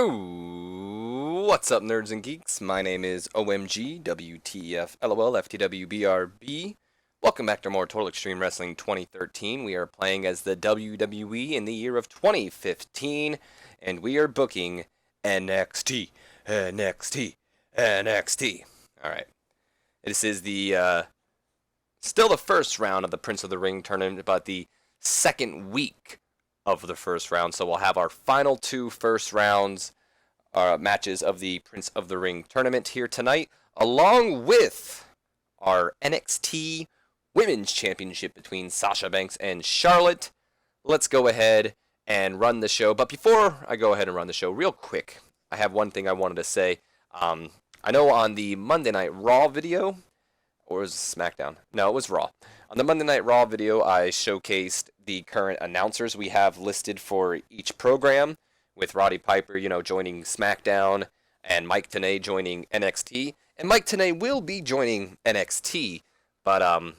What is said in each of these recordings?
Ooh, what's up, nerds and geeks? My name is OMG, WTF, LOL, FTW, BRB. Welcome back to more Total Extreme Wrestling 2013. We are playing as the WWE in the year of 2015, and we are booking NXT, NXT, NXT. Alright. This is the, still the first round of the Prince of the Ring tournament, but the second week of the first round. So we'll have our final two first rounds matches of the Prince of the Ring tournament here tonight, along with our NXT Women's Championship between Sasha Banks and Charlotte. Let's go ahead and run the show. But before I go ahead and run the show, real quick, I have one thing I wanted to say. I know on the Monday Night Raw video, or was it SmackDown? No, it was Raw. On the Monday Night Raw video, I showcased the current announcers we have listed for each program, with Roddy Piper, joining SmackDown, and Mike Tenay joining NXT. And Mike Tenay will be joining NXT, but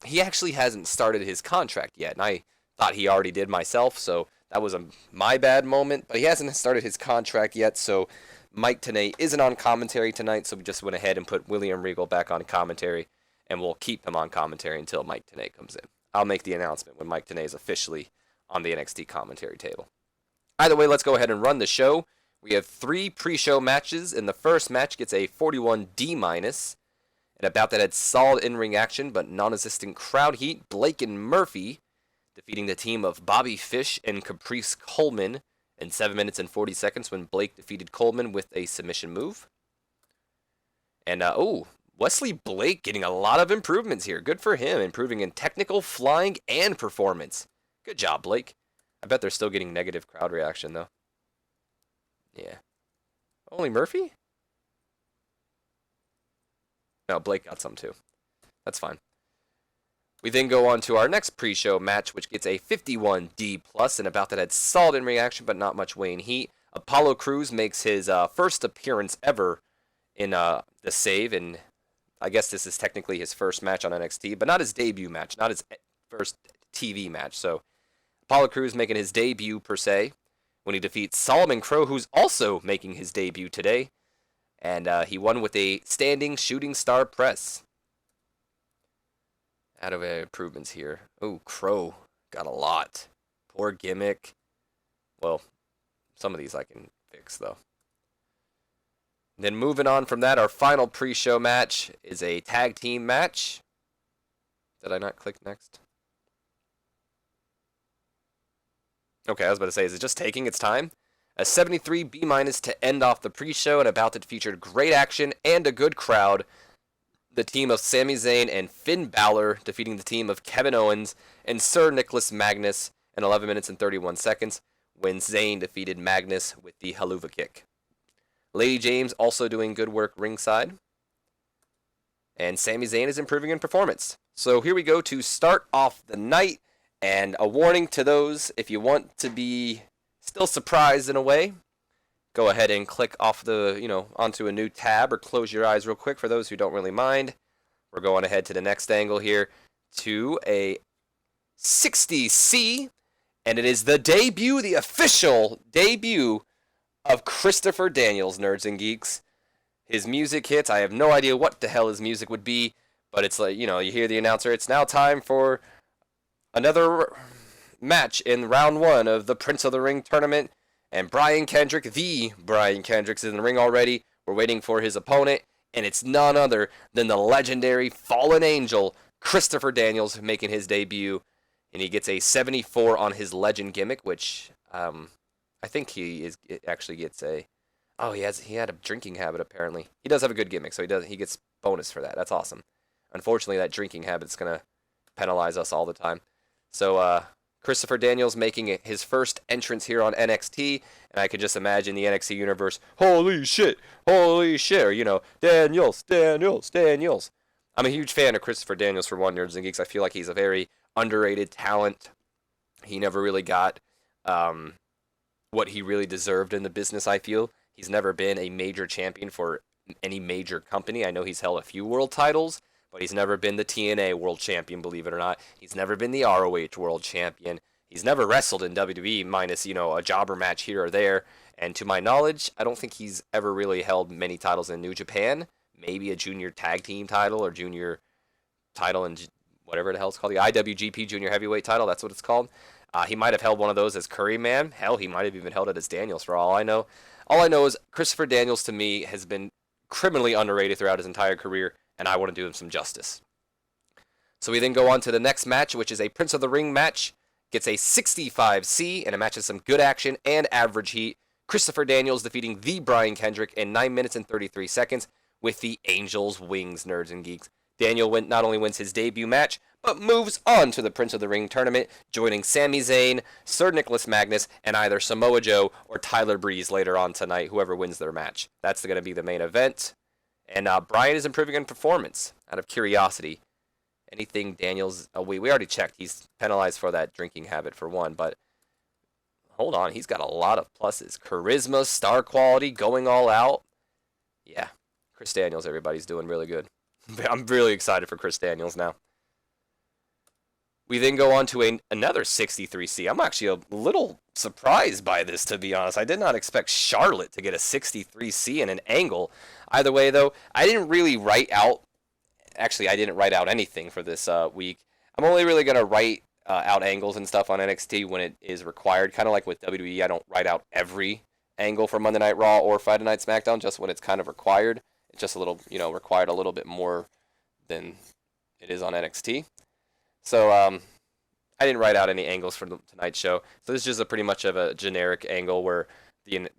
he actually hasn't started his contract yet, and I thought he already did myself, so that was my bad moment. But he hasn't started his contract yet, so Mike Tenay isn't on commentary tonight, so we just went ahead and put William Regal back on commentary, and we'll keep him on commentary until Mike Tenay comes in. I'll make the announcement when Mike Tenay is officially on the NXT commentary table. Either way, let's go ahead and run the show. We have 3 pre-show matches, and the first match gets a 41 D-. And about that had solid in-ring action, but non-existent crowd heat. Blake and Murphy defeating the team of Bobby Fish and Caprice Coleman in 7 minutes and 40 seconds when Blake defeated Coleman with a submission move. And, Wesley Blake getting a lot of improvements here. Good for him, improving in technical, flying, and performance. Good job, Blake. I bet they're still getting negative crowd reaction, though. Yeah. Only Murphy? No, Blake got some, too. That's fine. We then go on to our next pre-show match, which gets a 51 D+, and about that had solid in reaction, but not much weighing heat. Apollo Crews makes his first appearance ever in the save, and I guess this is technically his first match on NXT, but not his debut match, not his first TV match. So Apollo Crews making his debut, per se, when he defeats Solomon Crowe, who's also making his debut today. And he won with a standing shooting star press. Out of improvements here. Oh, Crowe got a lot. Poor gimmick. Well, some of these I can fix, though. Then moving on from that, our final pre-show match is a tag team match. Did I not click next? Okay, I was about to say, is it just taking its time? A 73 B- to end off the pre-show, and about it featured great action and a good crowd. The team of Sami Zayn and Finn Balor defeating the team of Kevin Owens and Sir Nicholas Magnus in 11 minutes and 31 seconds when Zayn defeated Magnus with the Haluva kick. Lady James also doing good work ringside. And Sami Zayn is improving in performance. So here we go to start off the night. And a warning to those, if you want to be still surprised in a way, go ahead and click off the, onto a new tab or close your eyes real quick for those who don't really mind. We're going ahead to the next angle here to a 60C. And it is the debut, the official debut of Christopher Daniels, nerds and geeks. His music hits. I have no idea what the hell his music would be, but it's like, you hear the announcer. It's now time for another match in round 1 of the Prince of the Ring tournament. And Brian Kendrick, the Brian Kendrick's in the ring already. We're waiting for his opponent, and it's none other than the legendary fallen angel, Christopher Daniels, making his debut. And he gets a 74 on his legend gimmick, which I think actually gets a... Oh, he had a drinking habit, apparently. He does have a good gimmick, so he gets bonus for that. That's awesome. Unfortunately, that drinking habit's going to penalize us all the time. So, Christopher Daniels making his first entrance here on NXT, and I could just imagine the NXT universe, holy shit, or, Daniels. I'm a huge fan of Christopher Daniels, for one, nerds and geeks. I feel like he's a very underrated talent. He never really got what he really deserved in the business, I feel. He's never been a major champion for any major company. I know he's held a few world titles, but he's never been the TNA world champion, believe it or not. He's never been the ROH world champion. He's never wrestled in WWE minus, a jobber match here or there. And to my knowledge, I don't think he's ever really held many titles in New Japan. Maybe a junior tag team title or junior title in whatever the hell it's called, the IWGP Junior Heavyweight title. That's what it's called. He might have held one of those as Curry Man. Hell, he might have even held it as Daniels for all I know. All I know is Christopher Daniels, to me, has been criminally underrated throughout his entire career, and I want to do him some justice. So we then go on to the next match, which is a Prince of the Ring match. Gets a 65C, and a match has some good action and average heat. Christopher Daniels defeating the Brian Kendrick in 9 minutes and 33 seconds with the Angel's Wings, nerds and geeks. Daniel not only wins his debut match, but moves on to the Prince of the Ring tournament, joining Sami Zayn, Sir Nicholas Magnus, and either Samoa Joe or Tyler Breeze later on tonight, whoever wins their match. That's going to be the main event. And Brian is improving in performance, out of curiosity. Anything Daniels... Oh, we already checked. He's penalized for that drinking habit for one, but hold on. He's got a lot of pluses. Charisma, star quality, going all out. Yeah, Chris Daniels, everybody's doing really good. I'm really excited for Chris Daniels now. We then go on to another 63C. I'm actually a little surprised by this, to be honest. I did not expect Charlotte to get a 63C in an angle. Either way, though, I didn't really write out... Actually, I didn't write out anything for this week. I'm only really going to write out angles and stuff on NXT when it is required. Kind of like with WWE, I don't write out every angle for Monday Night Raw or Friday Night SmackDown, just when it's kind of required. It's just a little, required a little bit more than it is on NXT. So I didn't write out any angles for tonight's show. So this is just pretty much of a generic angle where the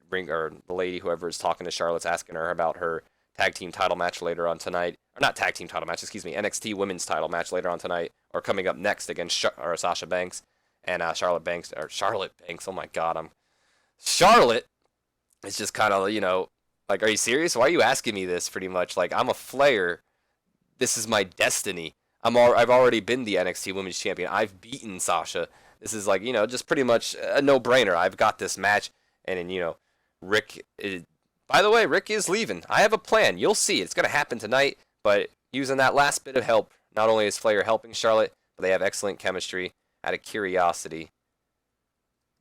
lady, whoever is talking to Charlotte's asking her about her tag team title match later on tonight. Or not tag team title match, NXT women's title match later on tonight, or coming up next against Sasha Banks and Charlotte Banks. Oh my God, Charlotte is just kind of, like, are you serious? Why are you asking me this? Pretty much, like, I'm a Flair. This is my destiny. I've already been the NXT Women's Champion. I've beaten Sasha. This is like, just pretty much a no-brainer. I've got this match, and then, Rick. By the way, Rick is leaving. I have a plan. You'll see. It's gonna happen tonight. But using that last bit of help, not only is Flair helping Charlotte, but they have excellent chemistry. Out of curiosity,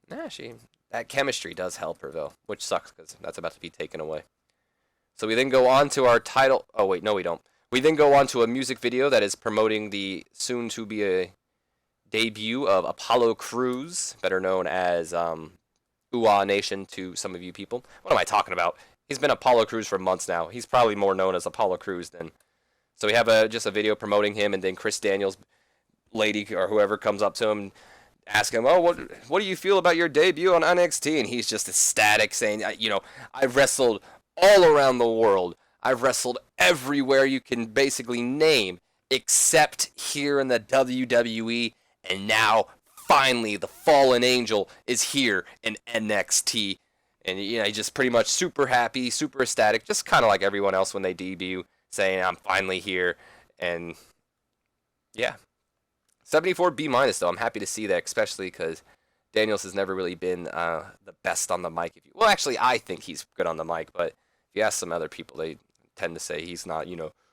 that chemistry does help her though, which sucks because that's about to be taken away. So we then go on to our title. Oh, wait, no, we don't. We then go on to a music video that is promoting the soon-to-be a debut of Apollo Crews, better known as Uwa Nation to some of you people. What am I talking about? He's been Apollo Crews for months now. He's probably more known as Apollo Crews than... So we have just a video promoting him, and then Chris Daniels, lady, or whoever comes up to him, ask him, oh, what do you feel about your debut on NXT? And he's just ecstatic, saying, I've wrestled all around the world. I've wrestled everywhere you can basically name, except here in the WWE, and now, finally, the Fallen Angel is here in NXT. And, he's just pretty much super happy, super ecstatic, just kind of like everyone else when they debut, saying, I'm finally here. And, yeah. 74 B- though. I'm happy to see that, especially because Daniels has never really been the best on the mic. Well, actually, I think he's good on the mic, but if you ask some other people, they tend to say he's not,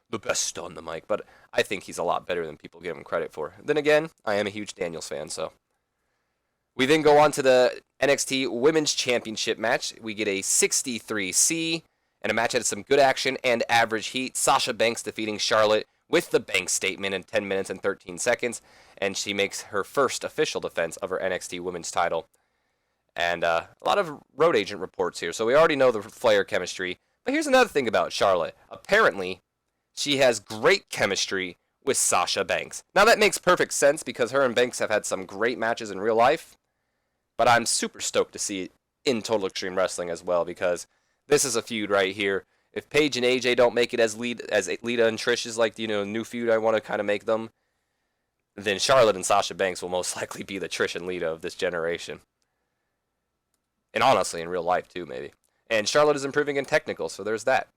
the best on the mic. But I think he's a lot better than people give him credit for. Then again, I am a huge Daniels fan, so. We then go on to the NXT Women's Championship match. We get a 63C, and a match that had some good action and average heat. Sasha Banks defeating Charlotte with the Banks statement in 10 minutes and 13 seconds, and she makes her first official defense of her NXT Women's title. And a lot of road agent reports here, so we already know the Flair chemistry. But here's another thing about Charlotte. Apparently, she has great chemistry with Sasha Banks. Now, that makes perfect sense because her and Banks have had some great matches in real life. But I'm super stoked to see it in Total Extreme Wrestling as well, because this is a feud right here. If Paige and AJ don't make it as Lita and Trish is like, new feud I want to kind of make them, then Charlotte and Sasha Banks will most likely be the Trish and Lita of this generation. And honestly, in real life too, maybe. And Charlotte is improving in technical, so there's that.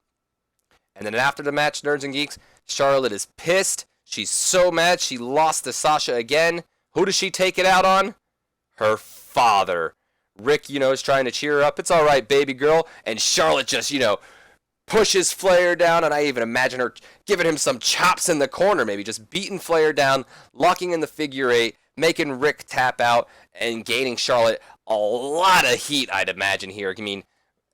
And then after the match, nerds and geeks, Charlotte is pissed. She's so mad she lost to Sasha again. Who does she take it out on? Her father. Rick, is trying to cheer her up. It's all right, baby girl. And Charlotte just, pushes Flair down, and I even imagine her giving him some chops in the corner, maybe just beating Flair down, locking in the figure eight, making Rick tap out, and gaining Charlotte a lot of heat, I'd imagine here. I mean,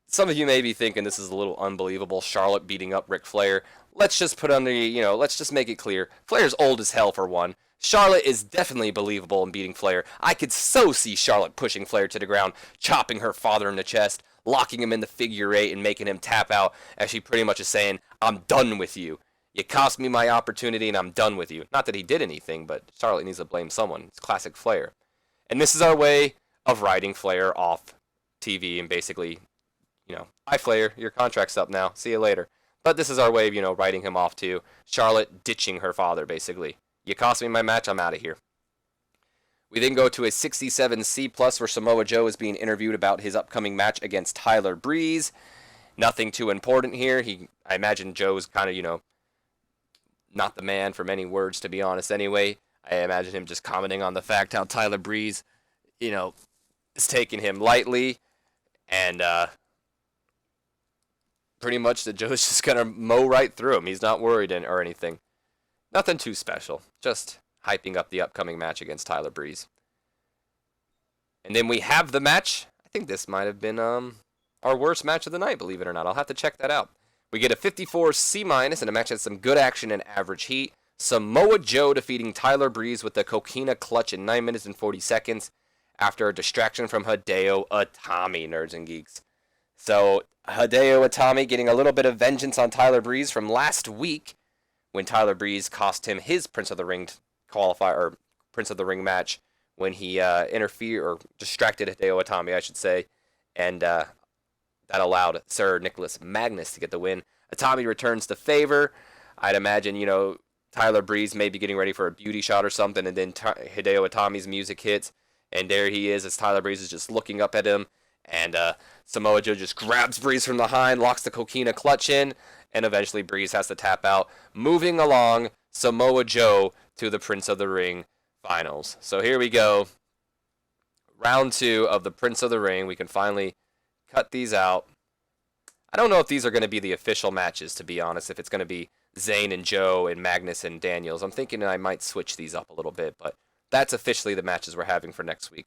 some of you may be thinking this is a little unbelievable. Charlotte beating up Ric Flair. Let's just put on let's just make it clear. Flair's old as hell for one. Charlotte is definitely believable in beating Flair. I could so see Charlotte pushing Flair to the ground, chopping her father in the chest, locking him in the figure eight, and making him tap out as she pretty much is saying, I'm done with you. You cost me my opportunity and I'm done with you. Not that he did anything, but Charlotte needs to blame someone. It's classic Flair. And this is our way of writing Flair off TV and basically, hi Flair, your contract's up now. See you later. But this is our way of, writing him off too. Charlotte ditching her father, basically. You cost me my match, I'm out of here. We then go to a 67C+, where Samoa Joe is being interviewed about his upcoming match against Tyler Breeze. Nothing too important here. I imagine Joe's kind of, not the man for many words, to be honest, anyway. I imagine him just commenting on the fact how Tyler Breeze, is taking him lightly. And pretty much that Joe's just going to mow right through him. He's not worried or anything. Nothing too special. Just hyping up the upcoming match against Tyler Breeze. And then we have the match. I think this might have been our worst match of the night, believe it or not. I'll have to check that out. We get a 54C- in a match that had some good action and average heat. Samoa Joe defeating Tyler Breeze with the Coquina Clutch in 9 minutes and 40 seconds after a distraction from Hideo Itami, nerds and geeks. So Hideo Itami getting a little bit of vengeance on Tyler Breeze from last week when Tyler Breeze cost him his Prince of the Ring qualifier, or Prince of the Ring match, when he interfered or distracted Hideo Itami, I should say, and that allowed Sir Nicholas Magnus to get the win. Itami returns the favor. I'd imagine, Tyler Breeze may be getting ready for a beauty shot or something, and then Hideo Itami's music hits, and there he is as Tyler Breeze is just looking up at him, and Samoa Joe just grabs Breeze from behind, locks the Coquina Clutch in, and eventually Breeze has to tap out. Moving along, Samoa Joe to the Prince of the Ring finals. So here we go. Round 2 of the Prince of the Ring. We can finally cut these out. I don't know if these are going to be the official matches, to be honest, if it's going to be Zayn and Joe and Magnus and Daniels. I'm thinking I might switch these up a little bit, but that's officially the matches we're having for next week.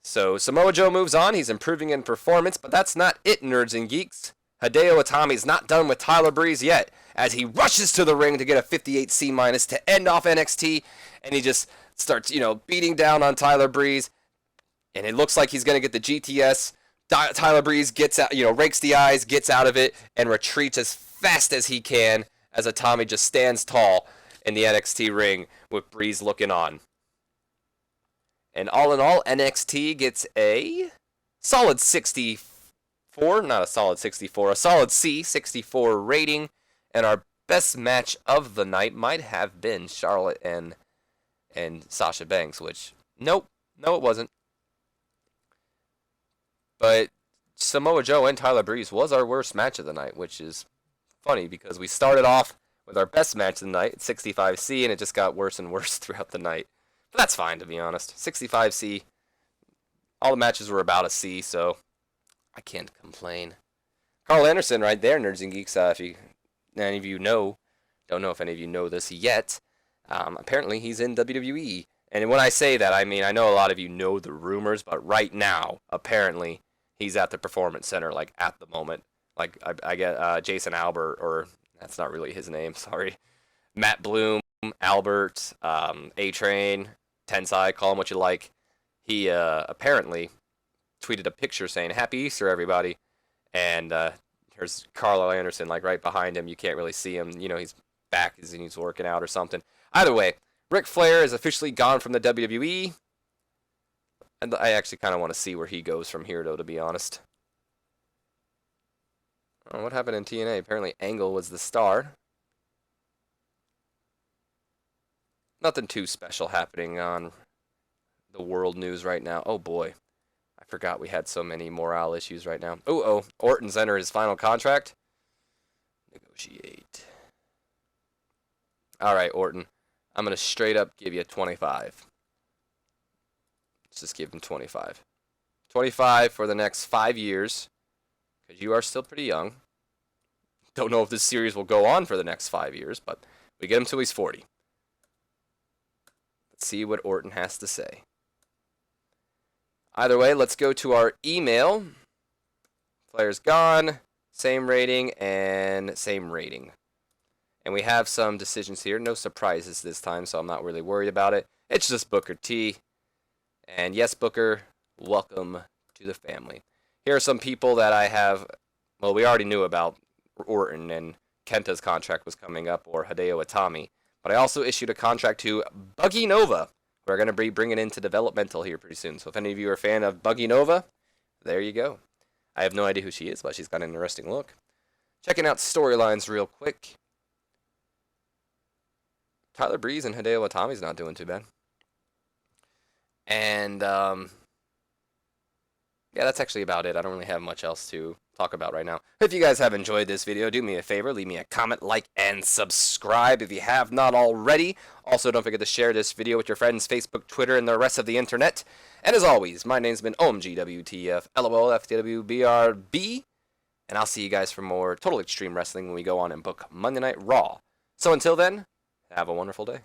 So Samoa Joe moves on. He's improving in performance, but that's not it, nerds and geeks. Hideo Itami's not done with Tyler Breeze yet, as he rushes to the ring to get a 58C- to end off NXT, and he just starts, beating down on Tyler Breeze, and it looks like he's going to get the GTS. Tyler Breeze gets out, rakes the eyes, gets out of it, and retreats as fast as he can, as Itami just stands tall in the NXT ring with Breeze looking on. And all in all, NXT gets a solid 64, not a solid 64, a solid C, 64 rating. And our best match of the night might have been Charlotte and Sasha Banks, which, no, it wasn't. But Samoa Joe and Tyler Breeze was our worst match of the night, which is funny because we started off with our best match of the night, 65C, and it just got worse and worse throughout the night. But that's fine, to be honest. 65C, all the matches were about a C, so I can't complain. Carl Anderson right there, Nerds and Geeks, if any of you don't know if any of you know this yet, apparently he's in WWE. And when I say that, I mean, I know a lot of you know the rumors, but right now, apparently, he's at the Performance Center, like, at the moment. Like, I get Jason Albert, or that's not really his name, sorry. Matt Bloom, Albert, A-Train, Tensai, call him what you like. He apparently tweeted a picture saying, Happy Easter, everybody. And there's Carl Anderson, like, right behind him. You can't really see him. He's back and he's working out or something. Either way, Ric Flair is officially gone from the WWE. And I actually kind of want to see where he goes from here, though, to be honest. Oh, what happened in TNA? Apparently Angle was the star. Nothing too special happening on the world news right now. Oh, boy. I forgot we had so many morale issues right now. Oh, Orton's entered his final contract. Negotiate. All right, Orton. I'm going to straight up give you 25. Let's just give him 25. 25 for the next 5 years, because you are still pretty young. Don't know if this series will go on for the next 5 years, but we get him till he's 40. Let's see what Orton has to say. Either way, let's go to our email. players gone, same rating, and same rating. And we have some decisions here. No surprises this time, so I'm not really worried about it. It's just Booker T. And yes, Booker, welcome to the family. Here are some people that I have, well, we already knew about Orton, and Kenta's contract was coming up, or Hideo Itami. But I also issued a contract to Buggy Nova, who are going to be bringing into developmental here pretty soon. So if any of you are a fan of Buggy Nova, there you go. I have no idea who she is, but she's got an interesting look. Checking out storylines real quick. Tyler Breeze and Hideo Itami's not doing too bad. And, yeah, that's actually about it. I don't really have much else to talk about right now. If you guys have enjoyed this video, do me a favor, leave me a comment, like, and subscribe if you have not already. Also, don't forget to share this video with your friends, Facebook, Twitter, and the rest of the internet. And as always, my name's been OMGWTF, LOL, FTW, BRB, and I'll see you guys for more Total Extreme Wrestling when we go on and book Monday Night Raw. So until then, have a wonderful day.